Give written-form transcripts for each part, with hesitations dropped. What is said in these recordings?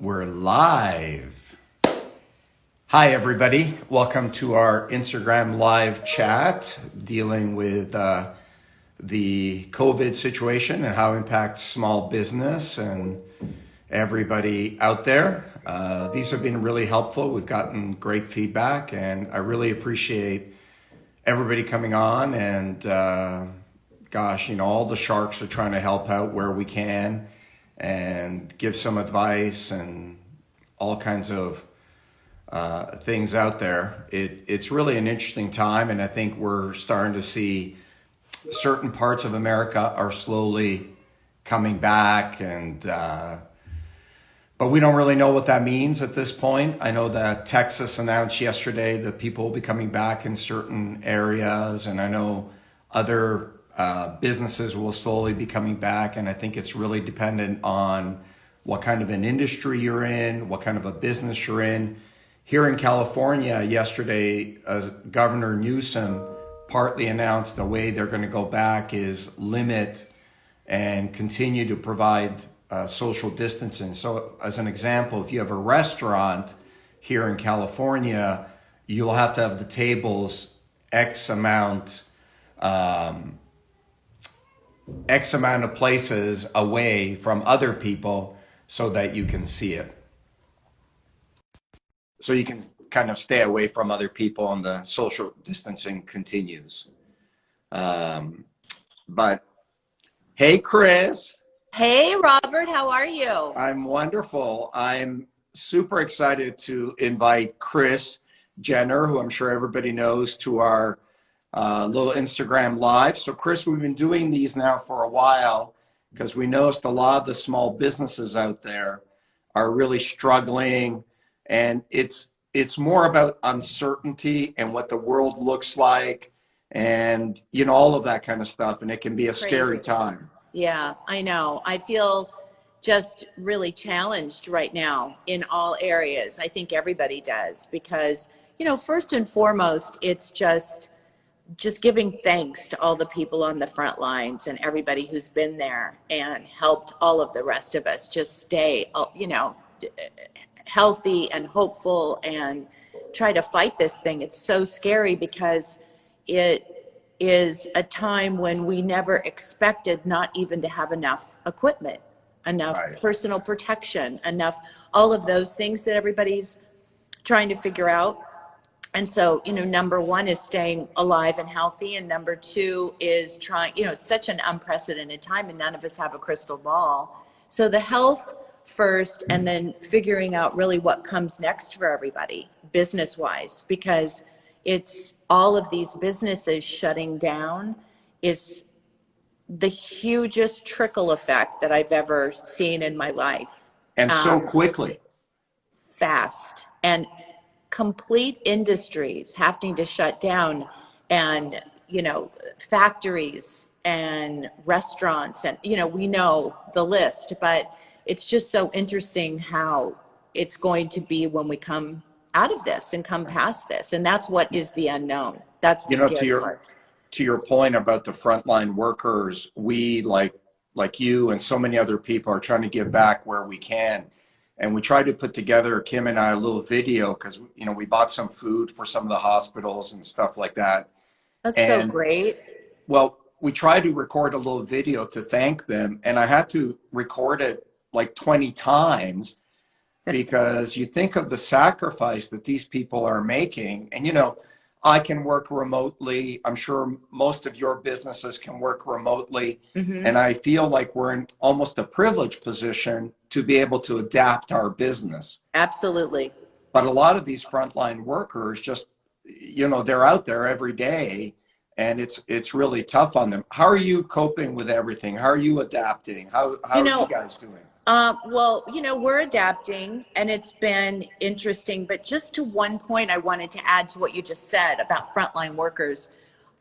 We're live. Hi, everybody. Welcome to our Instagram live chat dealing with the COVID situation and how it impacts small business and everybody out there. These have been really helpful. We've gotten great feedback, and I really appreciate everybody coming on. And gosh, all the sharks are trying to help out where we can and give some advice and all kinds of things out there. It's really an interesting time, and I think we're starting to see certain parts of America are slowly coming back, and but we don't really know what that means at this point. I know that Texas announced yesterday that people will be coming back in certain areas, and I know other businesses will slowly be coming back, and I think it's really dependent on what kind of an industry you're in, what kind of a business you're in. Here in California yesterday, Governor Newsom partly announced the way they're going to go back is limit and continue to provide social distancing. So as an example, if you have a restaurant here in California, you'll have to have the tables X amount of places away from other people so that you can see it. So you can kind of stay away from other people and the social distancing continues. But hey, Chris. Hey, Robert, how are you? I'm wonderful. I'm super excited to invite Chris Jenner, who I'm sure everybody knows, to our little Instagram live. So Chris, we've been doing these now for a while because we noticed a lot of the small businesses out there are really struggling, and it's more about uncertainty and what the world looks like and all of that kind of stuff, and it can be a scary time. Yeah, I know. I feel just really challenged right now in all areas. I think everybody does because, first and foremost, it's just giving thanks to all the people on the front lines and everybody who's been there and helped all of the rest of us just stay, healthy and hopeful and try to fight this thing. It's so scary because it is a time when we never expected not even to have enough equipment, enough personal protection, enough, all of those things that everybody's trying to figure out. And so, number one is staying alive and healthy. And number two is trying, it's such an unprecedented time and none of us have a crystal ball. So the health first, and then figuring out really what comes next for everybody business wise, because it's all of these businesses shutting down is the hugest trickle effect that I've ever seen in my life. And so quickly. Fast. And complete industries having to shut down, and factories and restaurants, and we know the list, but it's just so interesting how it's going to be when we come out of this and come past this, and that's what is the unknown. That's the scary part. To your point about the frontline workers, we like you and so many other people are trying to give back where we can. And we tried to put together, Kim and I, a little video because, we bought some food for some of the hospitals and stuff like that. That's so great. Well, we tried to record a little video to thank them, and I had to record it like 20 times because you think of the sacrifice that these people are making. And, I can work remotely. I'm sure most of your businesses can work remotely. Mm-hmm. And I feel like we're in almost a privileged position to be able to adapt our business. Absolutely. But a lot of these frontline workers just, they're out there every day, and it's really tough on them. How are you coping with everything? How are you adapting? How are you guys doing? Well, we're adapting, and it's been interesting, but just to one point I wanted to add to what you just said about frontline workers.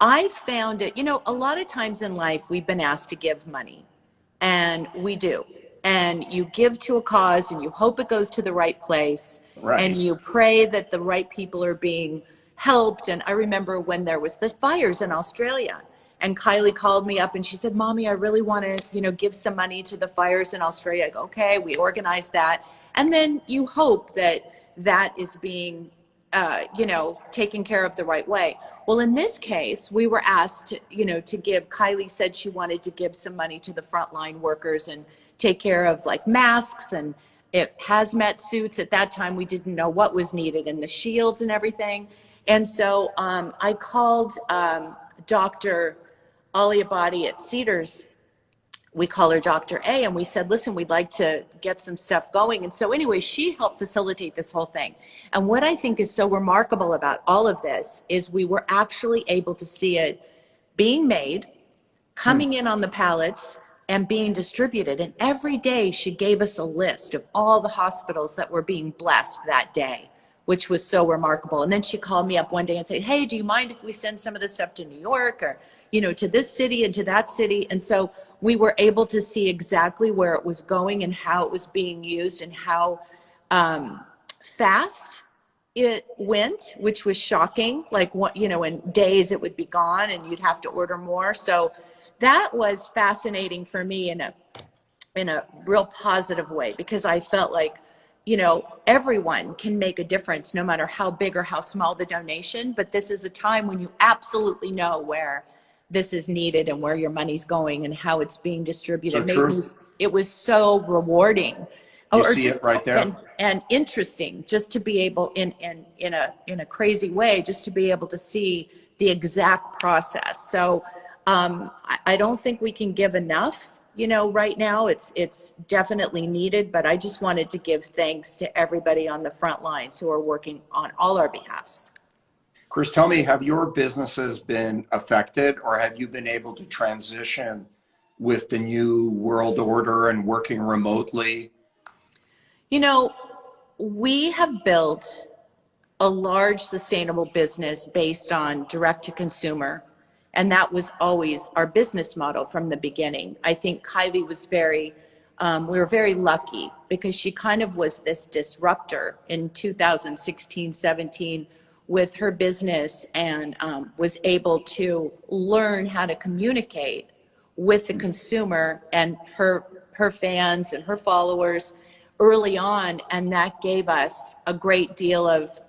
I found it, a lot of times in life we've been asked to give money, and we do. And you give to a cause and you hope it goes to the right place. Right. And you pray that the right people are being helped. And I remember when there was the fires in Australia, And Kylie called me up and she said, Mommy, I really want to, give some money to the fires in Australia. I go, okay, we organized that. And then you hope that that is being, taken care of the right way. Well, in this case, we were asked, to give, Kylie said she wanted to give some money to the frontline workers and take care of like masks and if hazmat suits. At that time, we didn't know what was needed and the shields and everything. And so I called Dr. Aliabadi at Cedars. We call her Dr. A, and we said, listen, we'd like to get some stuff going. And so anyway, she helped facilitate this whole thing. And what I think is so remarkable about all of this is we were actually able to see it being made, coming in on the pallets, and being distributed. And every day she gave us a list of all the hospitals that were being blessed that day, which was so remarkable. And then she called me up one day and said, hey, do you mind if we send some of this stuff to New York or, to this city and to that city? And so we were able to see exactly where it was going and how it was being used and how fast it went, which was shocking. Like, what, in days it would be gone and you'd have to order more. So that was fascinating for me in a real positive way, because I felt like, everyone can make a difference no matter how big or how small the donation. But this is a time when you absolutely know where this is needed and where your money's going and how it's being distributed. So true. It was so rewarding. You see it right there. And interesting just to be able in a crazy way, just to be able to see the exact process. So I don't think we can give enough, right now. It's definitely needed, but I just wanted to give thanks to everybody on the front lines who are working on all our behalfs. Chris, tell me, have your businesses been affected, or have you been able to transition with the new world order and working remotely? We have built a large sustainable business based on direct to consumer. And that was always our business model from the beginning. I think Kylie was we were very lucky because she kind of was this disruptor in 2016, 17 with her business, and was able to learn how to communicate with the consumer and her fans and her followers early on. And that gave us a great deal of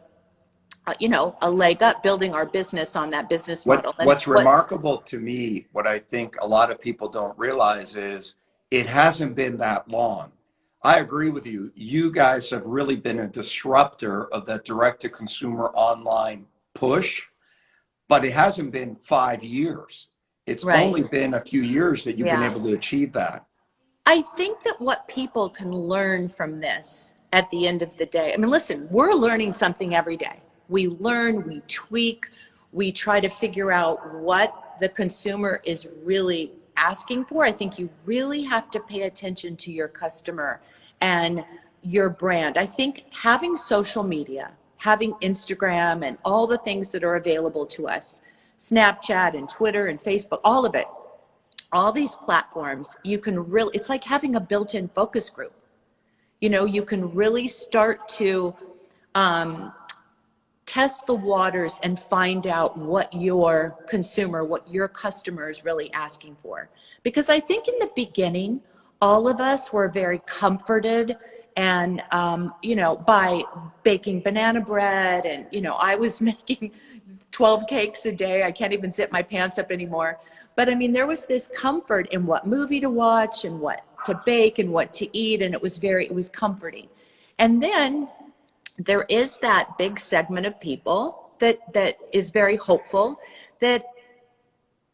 a leg up building our business on that business model. What's remarkable to me, what I think a lot of people don't realize, is it hasn't been that long. I agree with you. You guys have really been a disruptor of that direct to consumer online push, but it hasn't been 5 years. It's only been a few years that you've been able to achieve that. I think that what people can learn from this at the end of the day, I mean, listen, we're learning something every day. We learn, we tweak, we try to figure out what the consumer is really asking for. I think you really have to pay attention to your customer and your brand. I think having social media, having Instagram and all the things that are available to us, Snapchat and Twitter and Facebook, all of it, all these platforms, you can really, it's like having a built-in focus group. You can really start to test the waters and find out what your consumer, what your customer is really asking for. Because I think in the beginning, all of us were very comforted and, by baking banana bread. And, I was making 12 cakes a day. I can't even zip my pants up anymore. But I mean, there was this comfort in what movie to watch and what to bake and what to eat. And it was comforting. And then there is that big segment of people that is very hopeful, that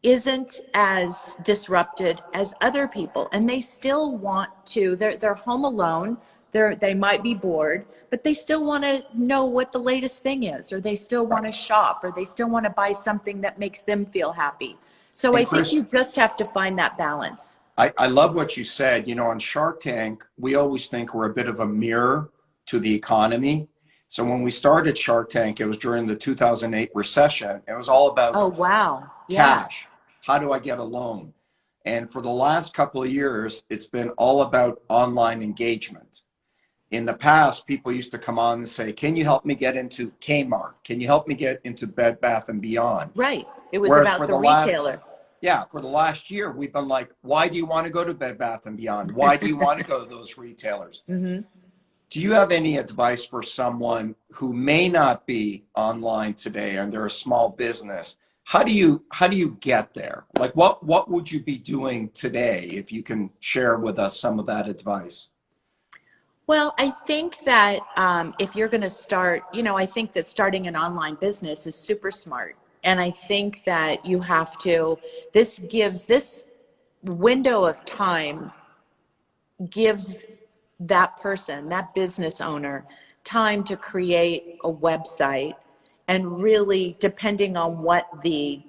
isn't as disrupted as other people. And they still want to, they're home alone. They might be bored, but they still want to know what the latest thing is, or they still want to shop, or they still want to buy something that makes them feel happy. So I think you just have to find that balance. I love what you said. On Shark Tank, we always think we're a bit of a mirror to the economy. So when we started Shark Tank, it was during the 2008 recession. It was all about cash. How do I get a loan? And for the last couple of years, it's been all about online engagement. In the past, people used to come on and say, can you help me get into Kmart? Can you help me get into Bed Bath & Beyond? Right. It was Whereas about the retailer. yeah, for the last year, we've been like, why do you want to go to Bed Bath and Beyond? Why do you want to go to those retailers? Mm-hmm. Do you have any advice for someone who may not be online today and they're a small business? How do you get there? Like what would you be doing today if you can share with us some of that advice? Well, I think that if you're going to start, I think that starting an online business is super smart. And I think that you have to, this window of time gives that person, that business owner, time to create a website and really, depending on what the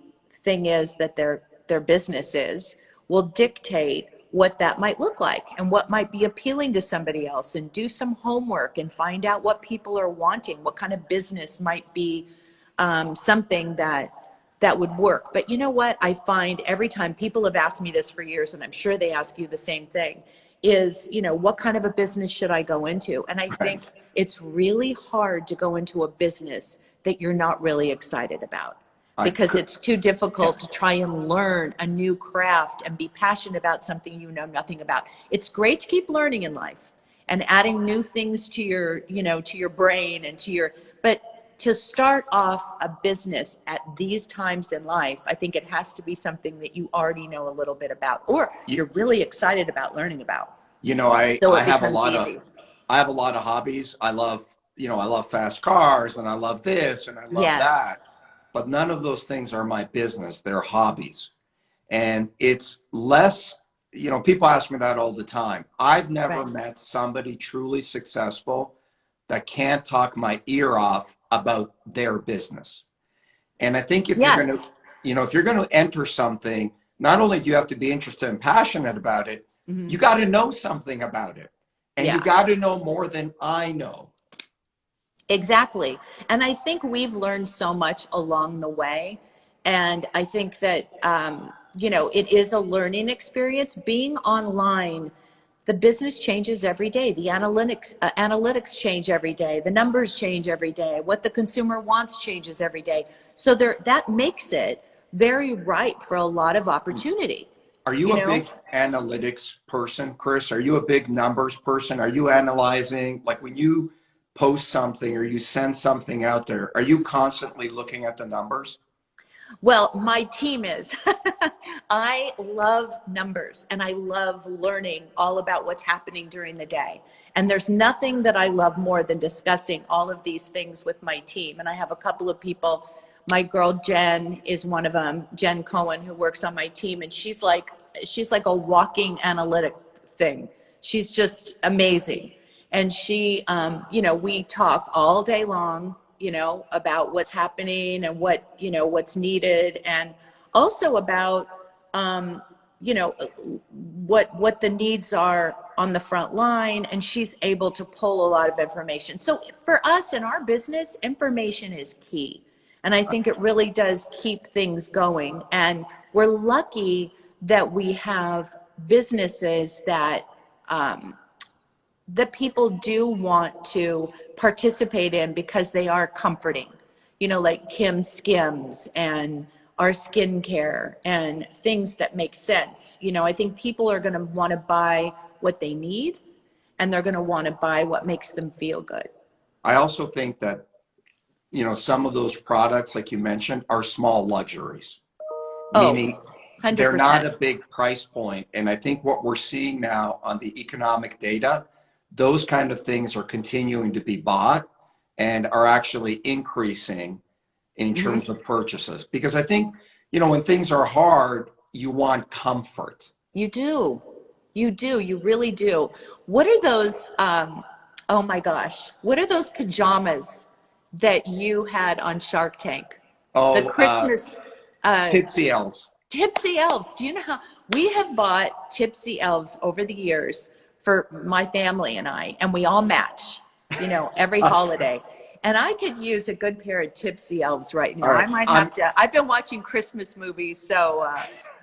thing is that their business is, will dictate what that might look like and what might be appealing to somebody else, and do some homework and find out what people are wanting, what kind of business might be something that would work. But you know what I find every time, people have asked me this for years, and I'm sure they ask you the same thing, is, what kind of a business should I go into? And I think Right. it's really hard to go into a business that you're not really excited about, I because could, it's too yeah. difficult to try and learn a new craft and be passionate about something you know nothing about. It's great to keep learning in life and adding new things to your, to your brain and to your, but to start off a business at these times in life, I think it has to be something that you already know a little bit about, or You, you're really excited about learning about. I So I it have a becomes lot of easy. hobbies. I love fast cars and I love this and I love Yes. that. But none of those things are my business. They're hobbies. And it's less, people ask me that all the time. I've never Right. met somebody truly successful that can't talk my ear off about their business. And I think if you're going to, Yes. if you're going to enter something, not only do you have to be interested and passionate about it, Hmm. you got to know something about it. And you Yeah. got to know more than I know. Exactly. And I think we've learned so much along the way. And I think that, it is a learning experience. Being online, the business changes every day. The analytics change every day. The numbers change every day. What the consumer wants changes every day. So that makes it very ripe for a lot of opportunity, Are you you a know? big analytics person, Chris? Are you a big numbers person? Are you analyzing, like when you post something or you send something out there, are you constantly looking at the numbers? Well, my team is. I love numbers and I love learning all about what's happening during the day. And there's nothing that I love more than discussing all of these things with my team. And I have a couple of people. My girl Jen is one of them, Jen Cohen, who works on my team, and she's like a walking analytic thing. She's just amazing. And she, we talk all day long, about what's happening and what's needed, and also about, um, you know, what the needs are on the front line. And she's able to pull a lot of information. So for us in our business, information is key. And I think it really does keep things going. And we're lucky that we have businesses that people do want to participate in because they are comforting, like Kim Skims and our skincare and things that make sense. I think people are going to want to buy what they need, and they're going to want to buy what makes them feel good. I also think that, some of those products, like you mentioned, are small luxuries, Oh, meaning they're not 100%. a big price point. And I think what we're seeing now on the economic data, those kind of things are continuing to be bought and are actually increasing in Hmm. terms of purchases. Because I think, when things are hard, you want comfort. You do. You do. You really do. What are those? Oh my gosh. What are those pajamas that you had on Shark Tank? The Oh, Christmas uh, tipsy elves. Tipsy Elves. Do you know how we have bought Tipsy Elves over the years for my family and I, and we all match, every holiday. And I could use a good pair of Tipsy Elves right All now. I right. might have to, I've been watching Christmas movies, so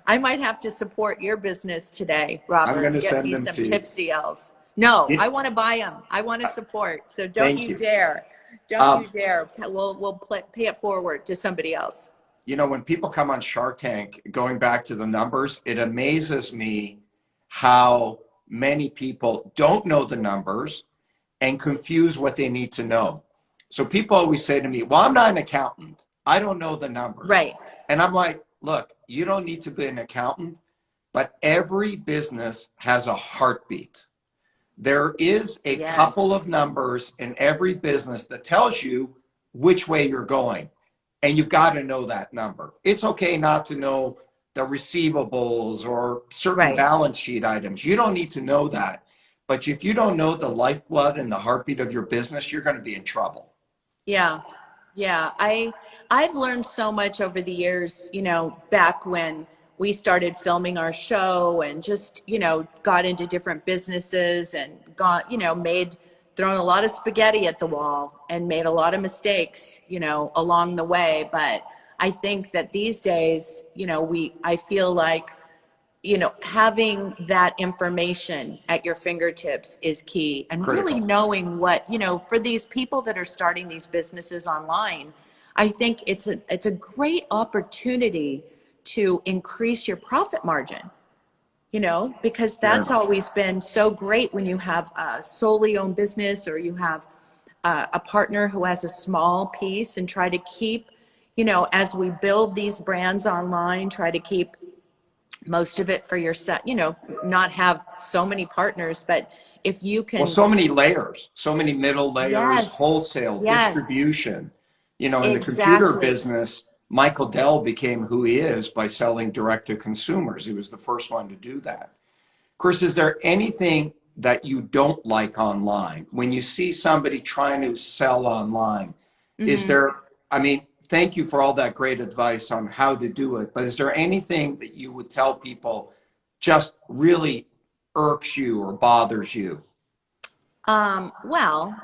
I might have to support your business today, I'm Robert, going and to get send me them some to you. Tipsy Elves. No, Yeah, I want to buy them. I want to support. So don't thank you you. dare. Don't you Um, dare. We'll pay it forward to somebody else. You know, when people come on Shark Tank, going back to the numbers, it amazes me how many people don't know the numbers and confuse what they need to know. So people always say to me, well, I'm not an accountant. I don't know the numbers. Right. And I'm like, look, you don't need to be an accountant, but every business has a heartbeat. There is a couple Yes. of numbers in every business that tells you which way you're going. And you've got to know that number. It's okay not to know the receivables or certain Right. balance sheet items. You don't need to know that. But if you don't know the lifeblood and the heartbeat of your business, you're going to be in trouble. Yeah. Yeah. I've learned so much over the years, back when we started filming our show and just, got into different businesses and got, thrown a lot of spaghetti at the wall and made a lot of mistakes, along the way. But I think that these days, I feel like, having that information at your fingertips is key, and really Critical. knowing what, for these people that are starting these businesses online, I think it's a great opportunity to increase your profit margin, because Very that's much. always been so great when you have a solely owned business, or you have a partner who has a small piece, and try to keep, as we build these brands online, try to keep most of it for yourself, not have so many partners. But if you Well, can, so many layers, so many middle layers, yes, wholesale, yes, distribution. You know, in the computer exactly. business, Michael Dell became who he is by selling direct to consumers. He was the first one to do that. Chris, is there anything that you don't like online? When you see somebody trying to sell online, is Hmm. there, I mean, thank you for all that great advice on how to do it, but is there anything that you would tell people just really irks you or bothers you? Well,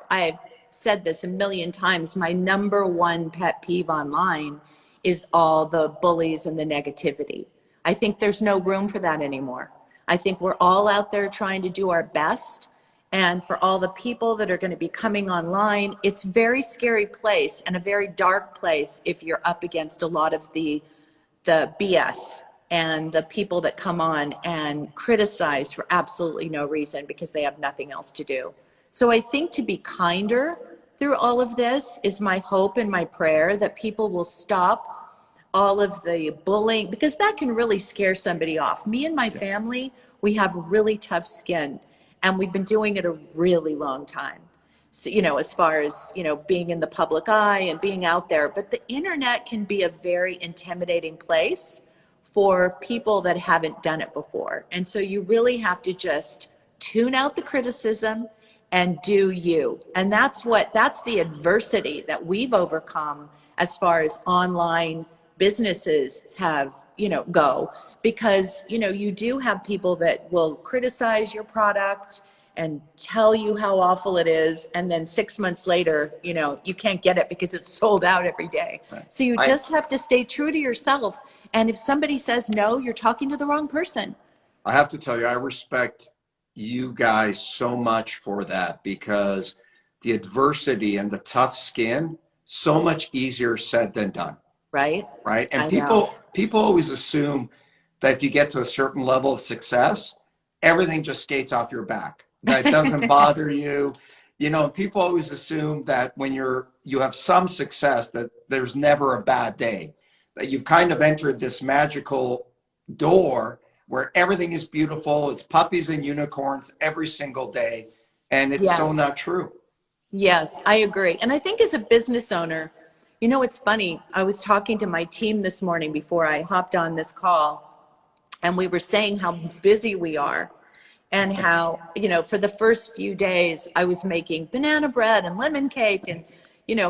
I've said this a million times. My number one pet peeve online is all the bullies and the negativity. I think there's no room for that anymore. I think we're all out there trying to do our best. And for all the people that are going to be coming online, it's a very scary place and a very dark place if you're up against a lot of the BS and the people that come on and criticize for absolutely no reason because they have nothing else to do. So I think to be kinder through all of this is my hope and my prayer, that people will stop all of the bullying, because that can really scare somebody off. Me and my Yeah. family, we have really tough skin, and we've been doing it a really long time. So, as far as, being in the public eye and being out there. But the internet can be a very intimidating place for people that haven't done it before. And so you really have to just tune out the criticism and do you. And that's the adversity that we've overcome as far as online businesses have, go. Because, you do have people that will criticize your product and tell you how awful it is, and then 6 months later, you can't get it because it's sold out every day. Right. So you I, just have to stay true to yourself. And if somebody says no, you're talking to the wrong person. I have to tell you, I respect you guys so much for that, because the adversity and the tough skin, so much easier said than done, Right? right? And I know. people always assume that if you get to a certain level of success, everything just skates off your back. That doesn't bother you. You know, people always assume that when you have some success, that there's never a bad day. That you've kind of entered this magical door where everything is beautiful. It's puppies and unicorns every single day. And it's so Yes. not true. Yes, I agree. And I think as a business owner, it's funny. I was talking to my team this morning before I hopped on this call, and we were saying how busy we are, and how, for the first few days I was making banana bread and lemon cake, and,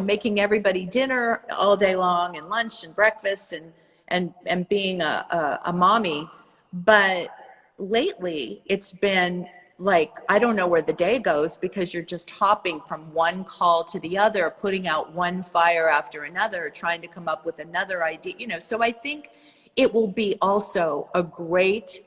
making everybody dinner all day long, and lunch and breakfast, and being a mommy. But lately it's been like, I don't know where the day goes, because you're just hopping from one call to the other, putting out one fire after another, trying to come up with another idea, so I think it will be also a great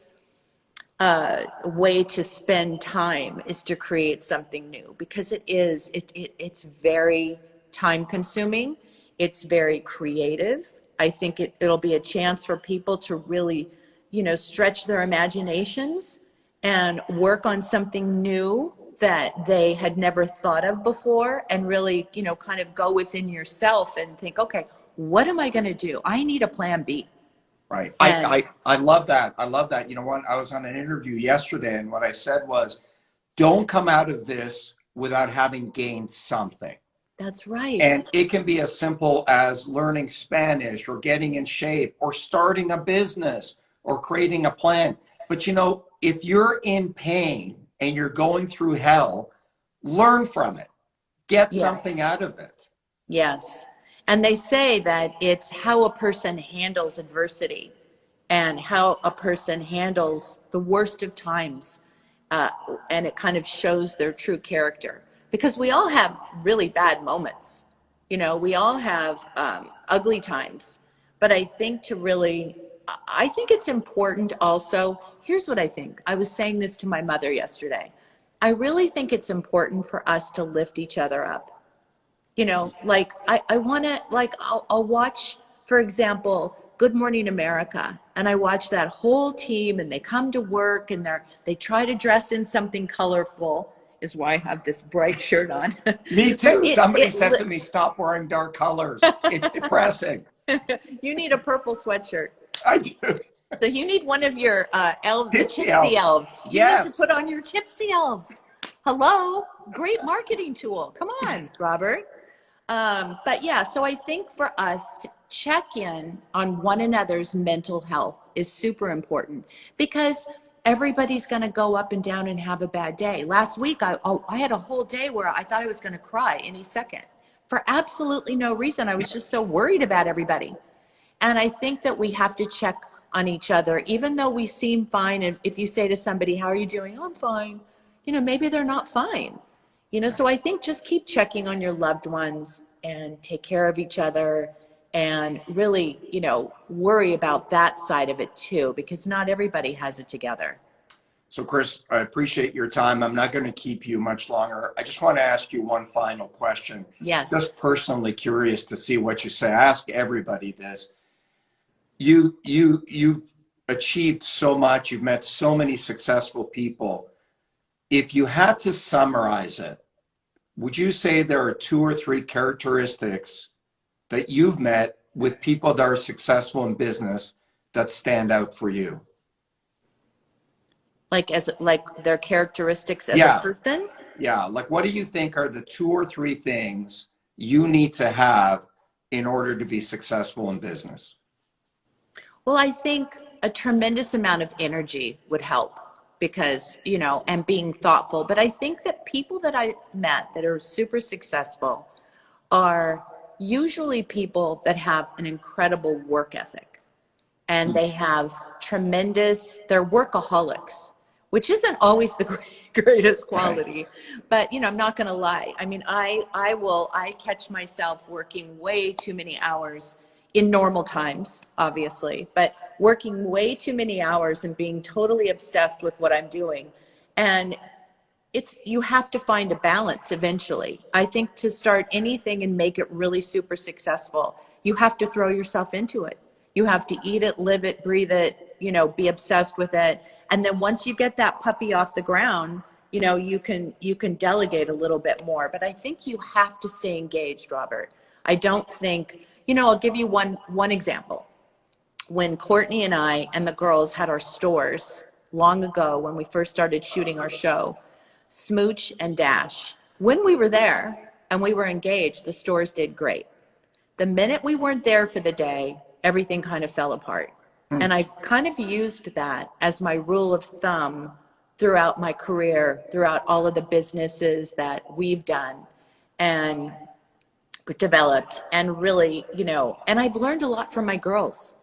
way to spend time, is to create something new, because it's very time consuming, It's very creative. I think it'll be a chance for people to really, stretch their imaginations and work on something new that they had never thought of before, and really, kind of go within yourself and think, okay, what am I going to do? I need a plan B. Right. And I love that. I love that. You know what? I was on an interview yesterday, and what I said was, don't come out of this without having gained something. that's right. And it can be as simple as learning Spanish or getting in shape or starting a business or creating a plan. But if you're in pain and you're going through hell, learn from it. Get something Yes. out of it. Yes. And they say that it's how a person handles adversity and how a person handles the worst of times. Uh, and it kind of shows their true character, because we all have really bad moments. We all have ugly times. But I think it's important also. Here's what I think. I was saying this to my mother yesterday. I really think it's important for us to lift each other up. Like I want to, like, I'll watch, for example, Good Morning America, and I watch that whole team, and they come to work, and they try to dress in something colorful, is why I have this bright shirt on. Me But too. Somebody said to me, stop wearing dark colors. It's depressing. you need a purple sweatshirt. I do. So you need one of your elves, the Tipsy Tipsy elves. elves. You need to Yes. put on your Tipsy elves. Hello, great marketing tool. Come on, Robert. But yeah, so I think for us to check in on one another's mental health is super important, because everybody's going to go up and down and have a bad day. Last week, I had a whole day where I thought I was going to cry any second for absolutely no reason. I was just so worried about everybody. And I think that we have to check on each other, even though we seem fine. If you say to somebody, how are you doing? Oh, I'm fine. Maybe they're not fine. So I think just keep checking on your loved ones and take care of each other, and really, worry about that side of it too, because not everybody has it together. So, Chris, I appreciate your time. I'm not going to keep you much longer. I just want to ask you one final question. Yes. Just personally curious to see what you say. I ask everybody this. You've achieved so much. You've met so many successful people. If you had to summarize it, would you say there are 2 or 3 characteristics that you've met with people that are successful in business that stand out for you? Like their characteristics as a person? Yeah. Like, what do you think are the 2 or 3 things you need to have in order to be successful in business? Well, I think a tremendous amount of energy would help, because, and being thoughtful. But I think that people that I've met that are super successful are usually people that have an incredible work ethic, and they have they're workaholics, which isn't always the greatest quality. But, I'm not going to lie. I mean, I catch myself working way too many hours in normal times, obviously, but working way too many hours and being totally obsessed with what I'm doing. And you have to find a balance eventually. I think to start anything and make it really super successful, you have to throw yourself into it. You have to eat it, live it, breathe it, be obsessed with it. And then once you get that puppy off the ground, you can delegate a little bit more. But I think you have to stay engaged, Robert. I don't think, I'll give you one example. When Courtney and I and the girls had our stores long ago, when we first started shooting our show, Smooch and Dash, when we were there and we were engaged, the stores did great. The minute we weren't there for the day, everything kind of fell apart. And I've kind of used that as my rule of thumb throughout my career, throughout all of the businesses that we've done and developed, and really, and I've learned a lot from my girls.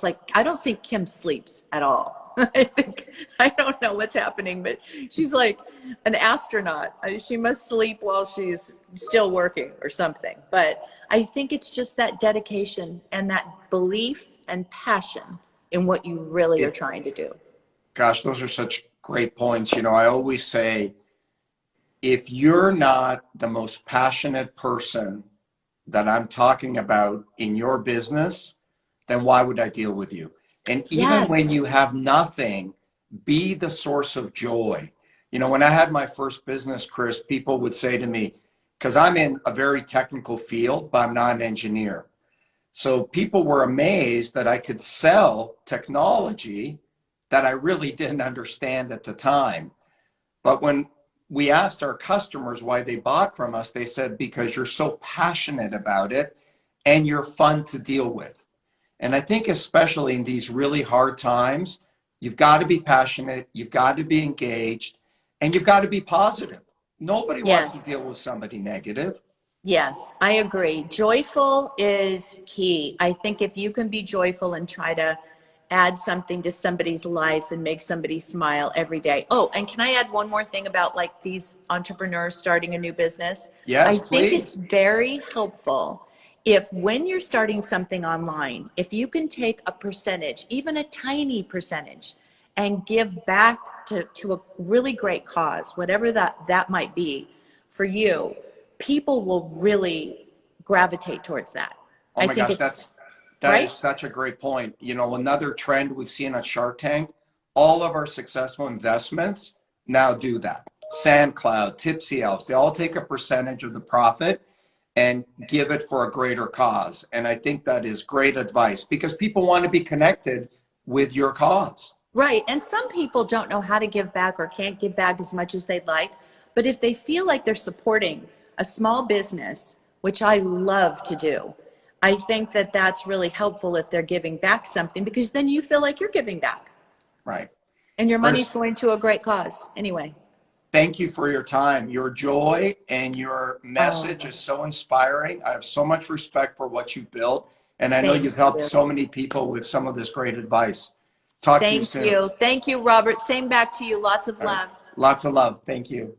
Like, I don't think Kim sleeps at all. I don't know what's happening, but she's like an astronaut. She must sleep while she's still working or something. But I think it's just that dedication and that belief and passion in what you really are trying to do. Gosh, those are such great points. I always say, if you're not the most passionate person that I'm talking about in your business, then why would I deal with you? And even when Yes. you have nothing, be the source of joy. You know, when I had my first business, Chris, people would say to me, because I'm in a very technical field, but I'm not an engineer. So people were amazed that I could sell technology that I really didn't understand at the time. But when we asked our customers why they bought from us, they said, because you're so passionate about it and you're fun to deal with. And I think, especially in these really hard times, you've got to be passionate, you've got to be engaged, and you've got to be positive. Nobody wants to Yes. deal with somebody negative. Yes, I agree. Joyful is key. I think if you can be joyful and try to add something to somebody's life and make somebody smile every day. Oh, and can I add one more thing about like these entrepreneurs starting a new business? I Yes, think it's please. very helpful if when you're starting something online, if you can take a percentage, even a tiny percentage, and give back to a really great cause, whatever that might be for you, people will really gravitate towards that. Oh I my think gosh, it's that is right. such a great point. You know, another trend we've seen on Shark Tank, all of our successful investments now do that. SandCloud, Tipsy Elves, they all take a percentage of the profit and give it for a greater cause. And I think that is great advice because people want to be connected with your cause. Right. And some people don't know how to give back or can't give back as much as they'd like. But if they feel like they're supporting a small business, which I love to do, I think that that's really helpful if they're giving back something because then you feel like you're giving back Right. and your money's Chris, going to a great cause. Anyway. thank you for your time. Your joy and your Oh, message is so inspiring. I have so much respect for what you've built, and I know thank you've helped you. so many people with some of this great advice. Talk to you Thank soon. you. Thank you, Robert. Same back to you. Lots of All right. love. Lots of love. Thank you.